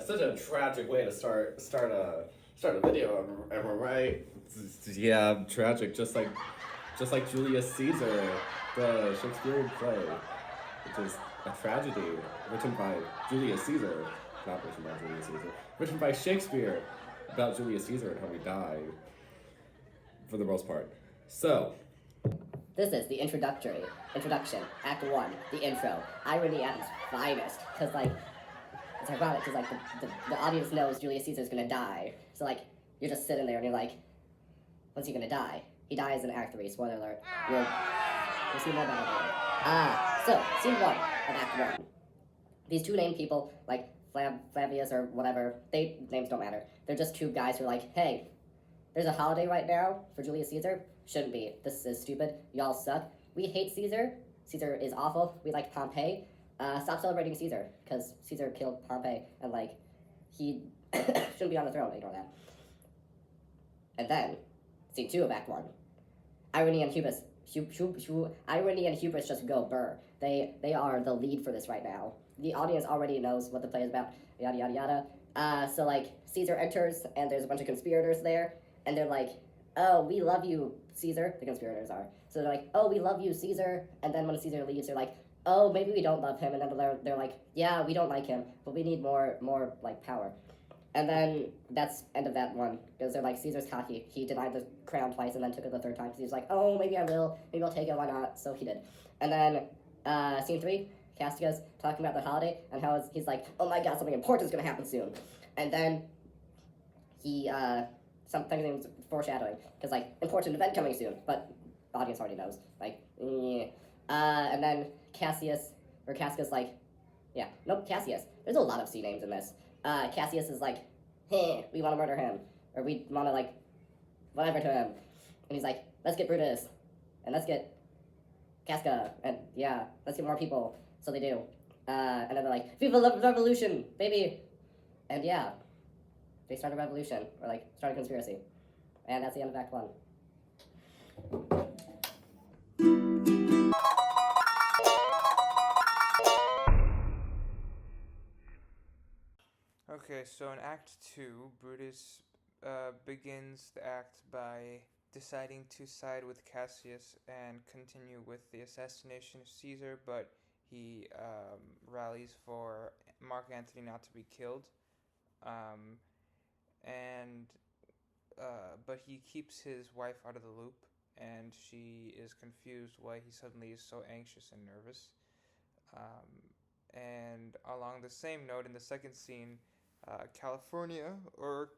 such a tragic way to start a video, am I right? Yeah, tragic, just like Julius Caesar, the Shakespearean play, which is a tragedy written by Julius Caesar, not written by Julius Caesar, written by Shakespeare about Julius Caesar and how he died, for the most part. So, this is the introduction, Act 1, the intro. Irony at its finest, because, like, it's ironic, because, like, the audience knows Julius Caesar's gonna die, so, like, you're just sitting there and you're like, when's he gonna die? He dies in Act 3, spoiler alert. We'll see more about it later. So, Scene 1 of Act 1. These two named people, like, Flavius or whatever, names don't matter. They're just two guys who are like, hey, there's a holiday right now for Julius Caesar. Shouldn't be. This is stupid. Y'all suck. We hate Caesar. Caesar is awful. We like Pompey. Stop celebrating Caesar, because Caesar killed Pompey, and, like, he shouldn't be on the throne. Ignore that. And then, Scene 2 of Act 1. Irony and hubris. Irony and hubris just go burr. They are the lead for this right now. The audience already knows what the play is about. Yada, yada, yada. So, like, Caesar enters, and there's a bunch of conspirators there, and they're like, oh, we love you, Caesar. The conspirators are. So they're like, oh, we love you, Caesar. And then when Caesar leaves, they're like, oh, maybe we don't love him. And then they're like, yeah, we don't like him, but we need more like, power. And then that's end of that one, because they're like, Caesar's cocky. He denied the crown twice and then took it the third time, because he was like, oh, maybe I will. Maybe I'll take it, why not? So he did. And then, Scene 3, Castia's talking about the holiday, and how he's like, oh my god, something important's gonna happen soon. And then he, something's foreshadowing, because, like, important event coming soon, but the audience already knows. Like, and then Cassius like, yeah, nope, Cassius. There's a lot of C names in this. Cassius is like, hey, we want to murder him, or we want to, like, whatever to him. And he's like, let's get Brutus, and let's get Casca, and yeah, let's get more people. So they do. And then they're like, Viva la Revolution, baby! And yeah, they start a revolution, or, like, start a conspiracy. And that's the end of Act 1. Okay, so in Act 2, Brutus begins the act by deciding to side with Cassius and continue with the assassination of Caesar, but he rallies for Mark Antony not to be killed. But he keeps his wife out of the loop, and she is confused why he suddenly is so anxious and nervous. And along the same note, in the second scene, California, or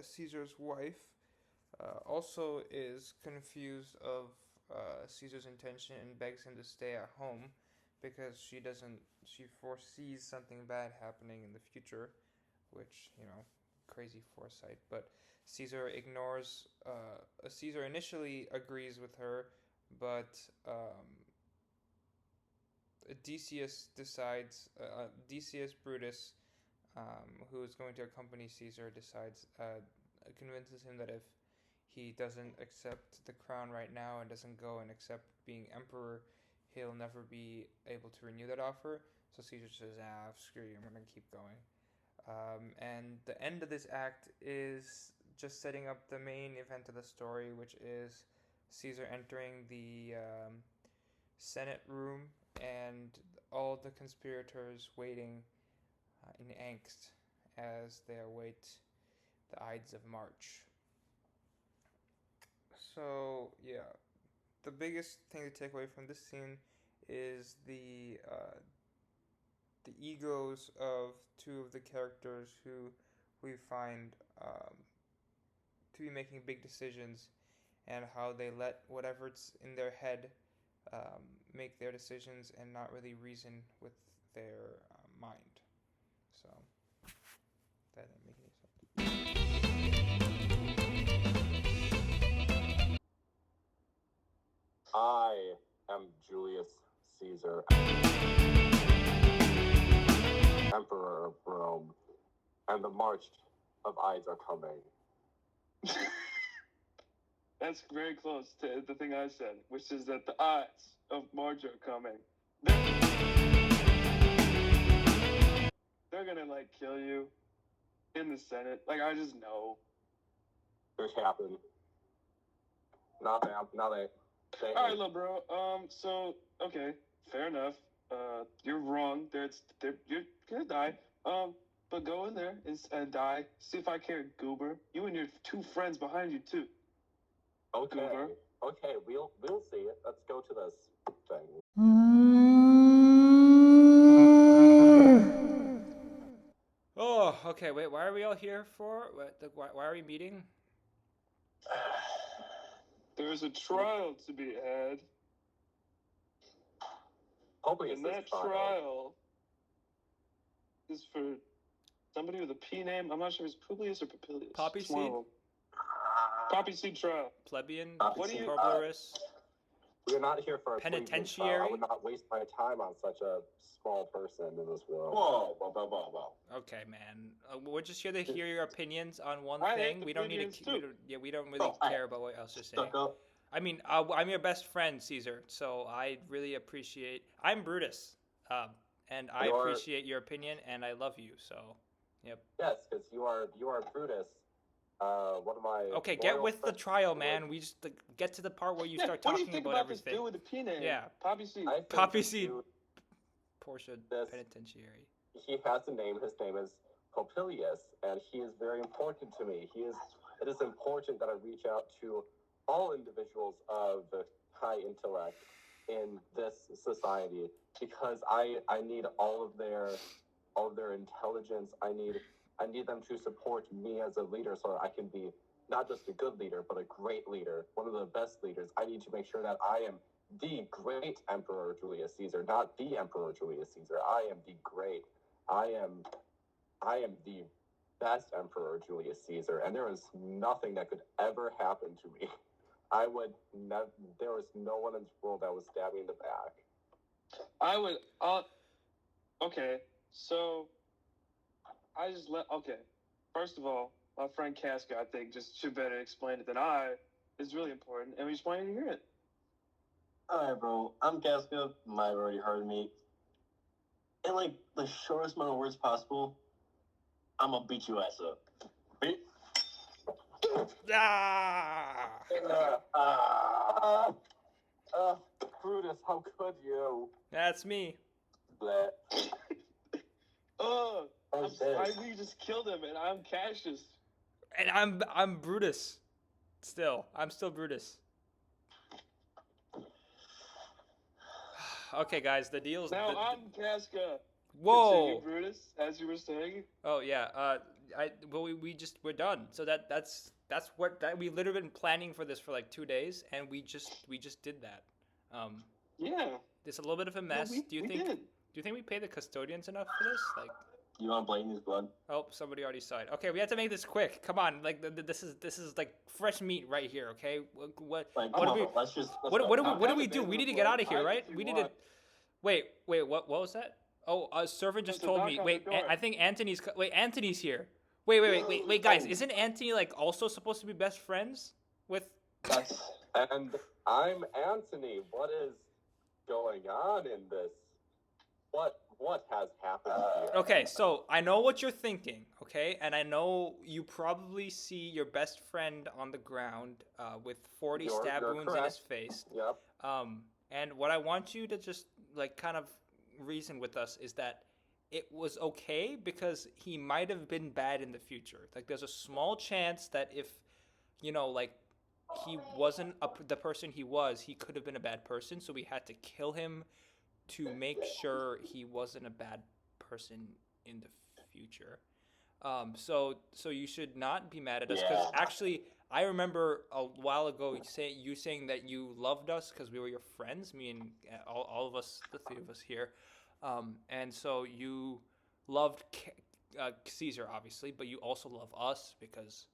Caesar's wife, also is confused of Caesar's intention and begs him to stay at home because she foresees something bad happening in the future, which, crazy foresight. But Caesar initially agrees with her, but Decius Brutus, who is going to accompany Caesar, convinces him that if he doesn't accept the crown right now and doesn't go and accept being emperor, he'll never be able to renew that offer. So Caesar says, screw you, I'm going to keep going. And the end of this act is just setting up the main event of the story, which is Caesar entering the Senate room and all the conspirators waiting in angst as they await the Ides of March. So, yeah, the biggest thing to take away from this scene is the egos of two of the characters who we find to be making big decisions, and how they let whatever's in their head make their decisions and not really reason with their mind. So, that didn't make any sense. I am Julius Caesar, Emperor of Rome, and the March of Ides are coming. That's very close to the thing I said, which is that the Ides of March are coming. They're gonna, like, kill you. in the Senate. Like, I just know. It happened. Not them. Not they. All right, little bro. So okay, fair enough. You're wrong. You're gonna die. But go in there and die. See if I care, Goober. You and your 2 friends behind you too. Okay. Goober. Okay, we'll see it. Let's go to this thing. Oh, okay. Wait, why are we all here for? Why are we meeting? There's a trial to be had. Hopefully And it's that this trial. trial is for somebody with a P name. I'm not sure if it's Publius or Papilius. Poppy It's one of seed? them. Poppy seed trial. Plebeian? What do you- Problerus? We're not here for a Penitentiary? trial. I would not waste my time on such a small person in this world. Whoa. Okay, man. We're just here to hear your opinions on one I thing. hate We don't need opinions, to. too. We don't really Oh, care about what else you're saying. Stuck up. I mean, I'm your best friend, Caesar. So I really appreciate. I'm Brutus, and I You are- appreciate your opinion, and I love you. So, yep. Yes, because you are Brutus. One of my. Okay, get loyal with the friends. trial, man. We just get to the part where you start What do talking you think about about this everything. dude with the P name? Yeah. Poppy seed. I think Poppy this seed. dude, Portia This- Penitentiary. he has a name. His name is Popilius, and he is very important to me. It is important that I reach out to all individuals of high intellect in this society because I need all of their intelligence. I need them to support me as a leader so I can be not just a good leader, but a great leader, one of the best leaders. I need to make sure that I am the great Emperor Julius Caesar, not the Emperor Julius Caesar. I am the great. I am the best Emperor Julius Caesar, and there is nothing that could ever happen to me. There was no one in this world that would stab me in the back. I would. Okay, so Okay, first of all, my friend Casca, I think, just should better explain it than I. It's really important, and we just wanted to hear it. Alright, bro. I'm Casca. Might have already heard me. In like the shortest amount of words possible, I'm gonna beat your ass up. Beat. Ah! Brutus, how could you? That's me. Bleh. Oh, How's this? we just killed him, and I'm Cassius. And I'm Brutus. I'm still Brutus. Okay, guys, the deal's. Now I'm Casca. Whoa. Continue, Brutus, as you were saying. Oh yeah. We're done. So that's we literally been planning for this for like 2 days, and we just did that. Yeah. It's a little bit of a mess. We Do you did. think we pay the custodians enough for this? Like, You wanna blame his blood? oh, somebody already signed. Okay, we have to make this quick. Come on, like this is like fresh meat right here. Okay, what Like, what come do we on, bro. Let's what do I'm we kinda do? We banging need to the get floor. out of here, I- right? if you We need to. want. Wait, what was that? Oh, a servant just There's a told knock me. on Wait, the door. I think Anthony's. Wait, Anthony's here. Wait, guys! Isn't Anthony like also supposed to be best friends with? That's And I'm Anthony. What is going on in this? What has happened here? Okay, so I know what you're thinking, okay, and I know you probably see your best friend on the ground with 40 stab You're wounds in his correct. face. Yep. And what I want you to just like kind of reason with us is that it was okay because he might have been bad in the future. Like there's a small chance that if like he wasn't the person he was, he could have been a bad person. So we had to kill him to make sure he wasn't a bad person in the future. So you should not be mad at us because Yeah. actually I remember a while ago you saying that you loved us because we were your friends, me and all of us, the three of us here, and so you loved Caesar obviously, but you also love us because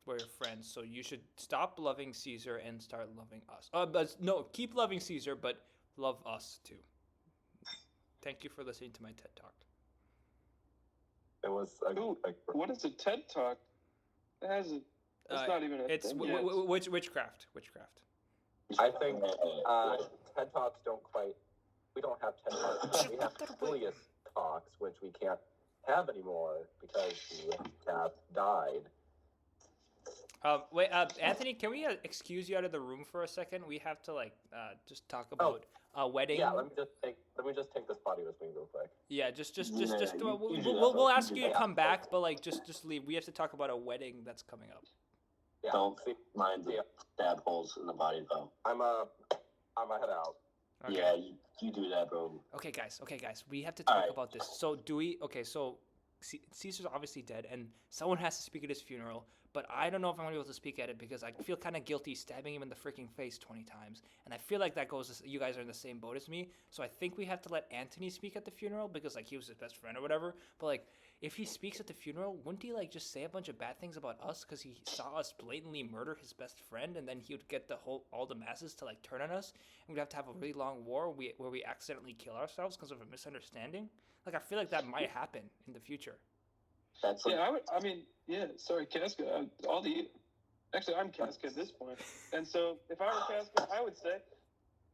we're your friends. So you should stop loving Caesar and start loving us. But no, keep loving Caesar, but love us too. Thank you for listening to my TED Talk. It was Ooh, what is a TED Talk? It has a. It's not even a It's thing yet. witchcraft. I think TED Talks don't quite. We don't have TED Talks. We have Julius Talks, which we can't have anymore because the cat died. Wait, Anthony, can we excuse you out of the room for a second? We have to just talk about a wedding. Yeah, let me just take this body with me real quick. Yeah, you do that, we'll bro. ask You you do to that. come back, but just leave. We have to talk about a wedding that's coming up. Yeah. Don't mind the stab holes in the body, though. I'm head out. Okay. Yeah, you do that, bro. Okay, guys. We have to talk Alright. about this. So do we? Okay, so Caesar's obviously dead, and someone has to speak at his funeral. But I don't know if I'm gonna be able to speak at it because I feel kind of guilty stabbing him in the freaking face 20 times, and I feel like that goes. You guys are in the same boat as me, so I think we have to let Anthony speak at the funeral because like he was his best friend or whatever. But like, if he speaks at the funeral, wouldn't he like just say a bunch of bad things about us because he saw us blatantly murder his best friend, and then he would get all the masses to like turn on us, and we'd have to have a really long war where we accidentally kill ourselves because of a misunderstanding? Like I feel like that might happen in the future. That's Sorry, Casca. Actually, I'm Casca at this point. And so, if I were Casca, I would say,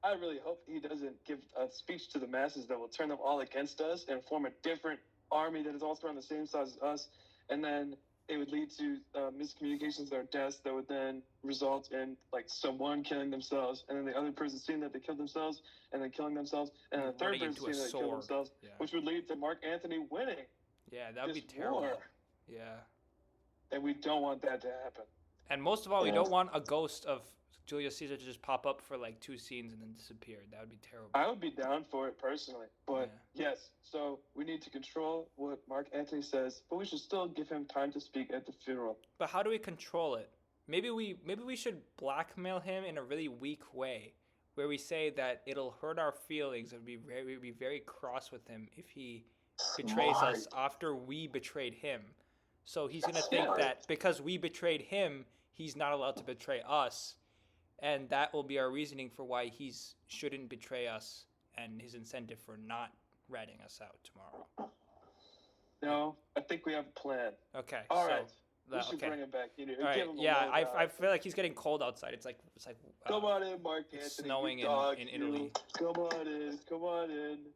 I really hope he doesn't give a speech to the masses that will turn them all against us and form a different army that is also around the same size as us. And then it would lead to miscommunications or deaths that would then result in like someone killing themselves, and then the other person seeing that they killed themselves, and then killing themselves, and the third Running person into a seeing that they killed sword. themselves, Yeah. which would lead to Mark Anthony winning. Yeah, that would be this terrible. war. Yeah. And we don't want that to happen. And most of all, we Yeah. don't want a ghost of Julius Caesar to just pop up for like 2 scenes and then disappear. That would be terrible. I would be down for it personally, but yes. So we need to control what Mark Anthony says, but we should still give him time to speak at the funeral. But how do we control it? Maybe we should blackmail him in a really weak way, where we say that it'll hurt our feelings and we'd be very cross with him if he betrays us after we betrayed him. So he's gonna think that because we betrayed him, he's not allowed to betray us, and that will be our reasoning for why he shouldn't betray us and his incentive for not ratting us out tomorrow. No, I think we have a plan. Okay. All right. We Okay. should bring him back. You know, All right. give him a Yeah, lowdown. I feel like he's getting cold outside. It's like Come on in, Mark Anthony. it's snowing you dog, in you. Italy. Come on in. Come on in.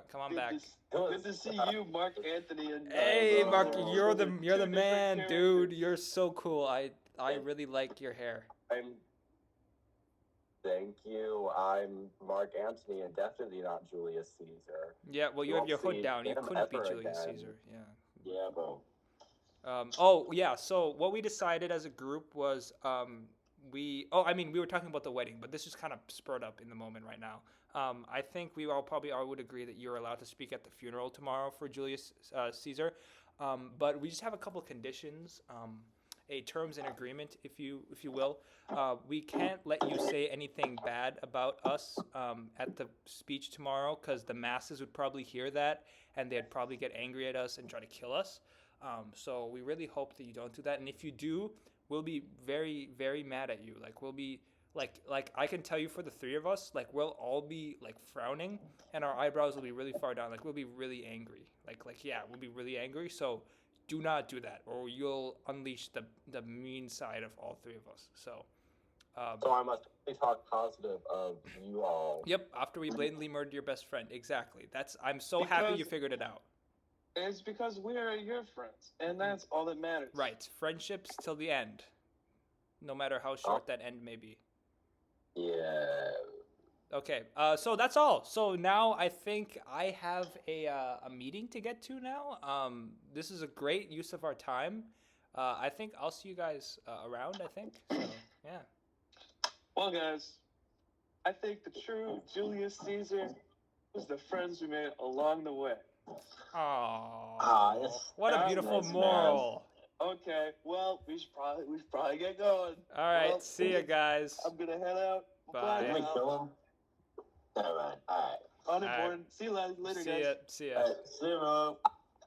Come on Good back. Good to see you, Mark Anthony. And Hey, Mark, you're the two different man, characters. dude. You're so cool. I really like your hair. Thank you. I'm Mark Antony and definitely not Julius Caesar. Yeah, well, you You have your won't hood see down. You him couldn't be ever Julius again. Caesar. Yeah. Yeah, bro. Oh yeah. So what we decided as a group was we were talking about the wedding, but this is kind of spurred up in the moment right now. I think we all probably all would agree that you're allowed to speak at the funeral tomorrow for Julius Caesar, but we just have a couple conditions, a terms and agreement, if you will. We can't let you say anything bad about us at the speech tomorrow because the masses would probably hear that and they'd probably get angry at us and try to kill us. So we really hope that you don't do that, and if you do, we'll be very, very mad at you. Like we'll be like I can tell you for the 3 of us, like we'll all be like frowning, and our eyebrows will be really far down. Like we'll be really angry. We'll be really angry. So do not do that, or you'll unleash the mean side of all 3 of us. So. So I must talk positive of you all. Yep. After we blatantly murdered your best friend, exactly. I'm so happy you Because- figured it out. It's because we are your friends, and that's all that matters. Right. Friendships till the end, no matter how short that end may be. Yeah. Okay, so that's all. So now I think I have a meeting to get to now. This is a great use of our time. I think I'll see you guys around, I think. So, yeah. Well, guys, I think the true Julius Caesar was the friends we made along the way. Oh, yes. what a That's beautiful nice, man. moral. Okay, well, we should probably get going. All right, Well, see you guys. I'm gonna head out. Bye. Can we now. kill him? Alright, alright. Unimportant. See you later, See guys. ya. See ya. Alright, see you, bro.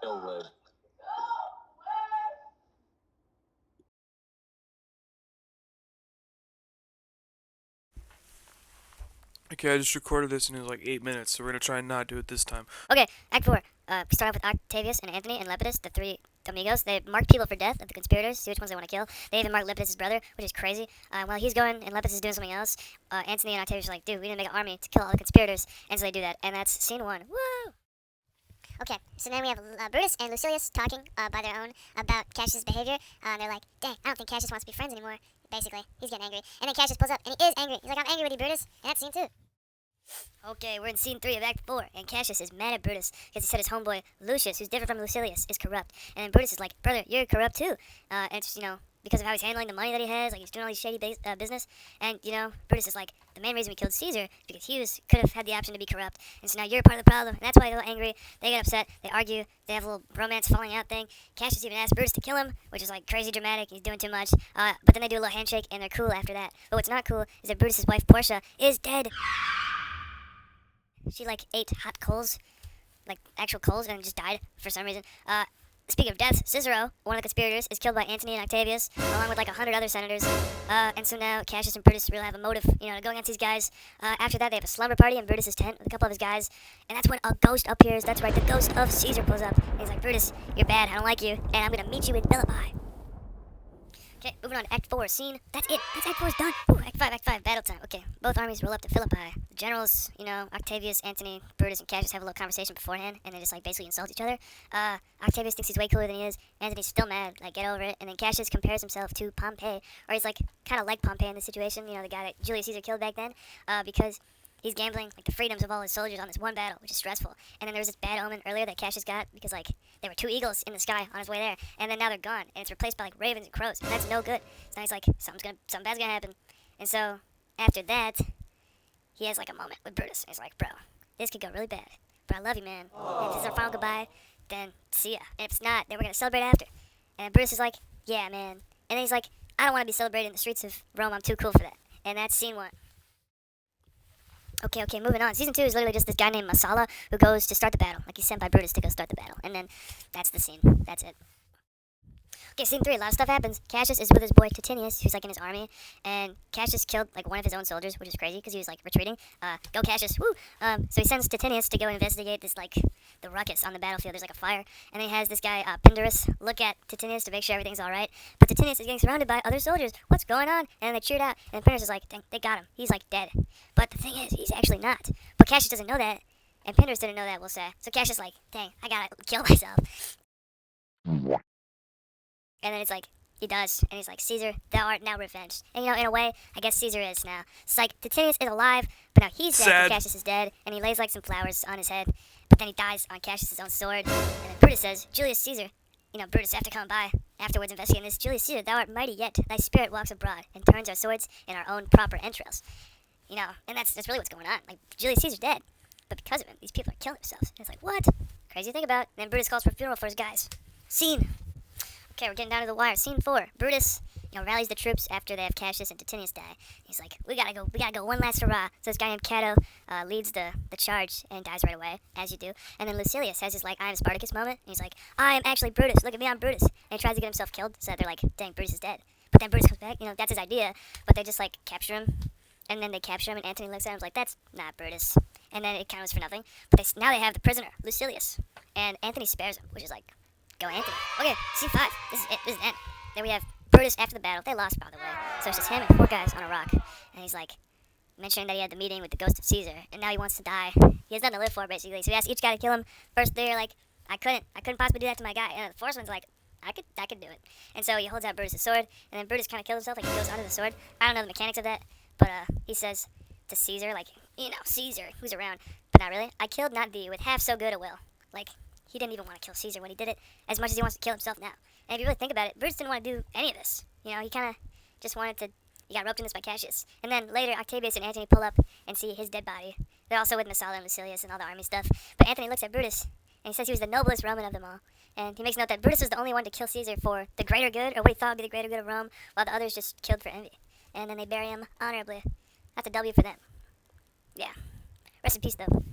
Kill live. Okay, I just recorded this and it was like 8 minutes, so we're gonna try and not do it this time. Okay, Act 4. We start off with Octavius and Anthony and Lepidus, the 3 amigos. They mark people for death, the conspirators, see which ones they want to kill. They even mark Lepidus' brother, which is crazy. While he's going and Lepidus is doing something else, Anthony and Octavius are like, dude, we need to make an army to kill all the conspirators. And so they do that. And that's scene 1. Woo! Okay, so then we have Brutus and Lucilius talking by their own about Cassius's behavior. They're like, dang, I don't think Cassius wants to be friends anymore. Basically, he's getting angry. And then Cassius pulls up, and he is angry. He's like, I'm angry with you, Brutus. And that's scene 2. Okay, we're in scene 3 of Act 4, and Cassius is mad at Brutus because he said his homeboy, Lucius, who's different from Lucilius, is corrupt. And then Brutus is like, brother, you're corrupt too. And it's, because of how he's handling the money that he has, like he's doing all these shady business. And, Brutus is like, the main reason we killed Caesar is because he could have had the option to be corrupt. And so now you're part of the problem, and that's why they're angry. They get upset, they argue, they have a little romance falling out thing. Cassius even asks Brutus to kill him, which is like crazy dramatic, he's doing too much. But then they do a little handshake, and they're cool after that. But what's not cool is that Brutus' wife, Portia, is dead. She like ate hot coals, like actual coals, and just died for some reason. Speaking of death, Cicero, one of the conspirators, is killed by Antony and Octavius, along with like 100 other senators. And so now Cassius and Brutus really have a motive, to go against these guys. After that, they have a slumber party in Brutus' tent with a couple of his guys. And that's when a ghost appears. That's right, the ghost of Caesar pulls up. And he's like, Brutus, you're bad, I don't like you, and I'm gonna meet you in Philippi. Okay, moving on to Act 4 scene. That's it. That's Act 4 is done. Ooh, Act 5, battle time. Okay, both armies roll up to Philippi. The generals, Octavius, Antony, Brutus, and Cassius have a little conversation beforehand, and they just, basically insult each other. Octavius thinks he's way cooler than he is. Antony's still mad, get over it. And then Cassius compares himself to Pompey, or he's, kind of like Pompey in this situation, the guy that Julius Caesar killed back then, because he's gambling the freedoms of all his soldiers on this one battle, which is stressful. And then there was this bad omen earlier that Cassius got because there were 2 eagles in the sky on his way there, and then now they're gone, and it's replaced by ravens and crows, and that's no good. So now he's like, something bad's gonna happen. And so after that, he has a moment with Brutus. And he's like, bro, this could go really bad, but I love you, man. And if this is our final goodbye, then see ya. And if it's not, then we're gonna celebrate after. And Brutus is like, yeah, man. And then he's like, I don't want to be celebrated in the streets of Rome. I'm too cool for that. And that's scene 1. Okay, moving on. Season 2 is literally just this guy named Masala who goes to start the battle. He's sent by Brutus to go start the battle. And then that's the scene. That's it. Okay, scene 3. A lot of stuff happens. Cassius is with his boy Titinius, who's in his army. And Cassius killed one of his own soldiers, which is crazy because he was retreating. Go Cassius, woo! So he sends Titinius to go investigate this the ruckus on the battlefield. There's a fire. And then he has this guy Pindarus look at Titinius to make sure everything's alright. But Titinius is getting surrounded by other soldiers. What's going on? And they cheered out. And Pindarus is like, dang, they got him. He's dead. But the thing is, he's actually not. But Cassius doesn't know that. And Pindarus didn't know that, we'll say. So Cassius dang, I gotta kill myself. And then it's he does. And he's like, Caesar, thou art now revenged. And in a way, I guess Caesar is now. It's Titinius is alive, but now he's dead and Cassius is dead. And he lays some flowers on his head. But then he dies on Cassius' own sword. And then Brutus says, Julius Caesar, Brutus, after coming by, afterwards investigating this, Julius Caesar, thou art mighty yet. Thy spirit walks abroad and turns our swords in our own proper entrails. And that's really what's going on. Julius Caesar's dead. But because of him, these people are killing themselves. And it's what? Crazy to think about. And then Brutus calls for a funeral for his guys. Scene. Okay, we're getting down to the wire. Scene 4. Brutus, rallies the troops after they have Cassius and Titinius die. He's like, we gotta go one last hurrah. So this guy named Cato leads the charge and dies right away, as you do. And then Lucilius has his I am Spartacus moment. And he's like, I am actually Brutus. Look at me, I'm Brutus. And he tries to get himself killed. So they're like, dang, Brutus is dead. But then Brutus comes back. That's his idea. But they just capture him. And then they capture him, and Antony looks at him and is like, that's not Brutus. And then it counts for nothing. But now they have the prisoner, Lucilius. And Antony spares him, which is go Antony. Okay, scene 5. This is it. This is the end. Then we have Brutus after the battle. They lost, by the way. So it's just him and 4 guys on a rock. And he's mentioning that he had the meeting with the ghost of Caesar. And now he wants to die. He has nothing to live for, basically. So he asks each guy to kill him. First, they're I couldn't possibly do that to my guy. And the fourth one's I could do it. And so he holds out Brutus' sword. And then Brutus kind of kills himself. He goes under the sword. I don't know the mechanics of that. But he says to Caesar, Caesar, who's around. But not really. I killed not thee with half so good a will. He didn't even want to kill Caesar when he did it, as much as he wants to kill himself now. And if you really think about it, Brutus didn't want to do any of this. He kind of just wanted to. He got roped in this by Cassius. And then later, Octavius and Antony pull up and see his dead body. They're also with Messala and Lucilius and all the army stuff. But Antony looks at Brutus, and he says he was the noblest Roman of them all. And he makes note that Brutus was the only one to kill Caesar for the greater good, or what he thought would be the greater good of Rome, while the others just killed for envy. And then they bury him honorably. That's a W for them. Yeah. Rest in peace, though.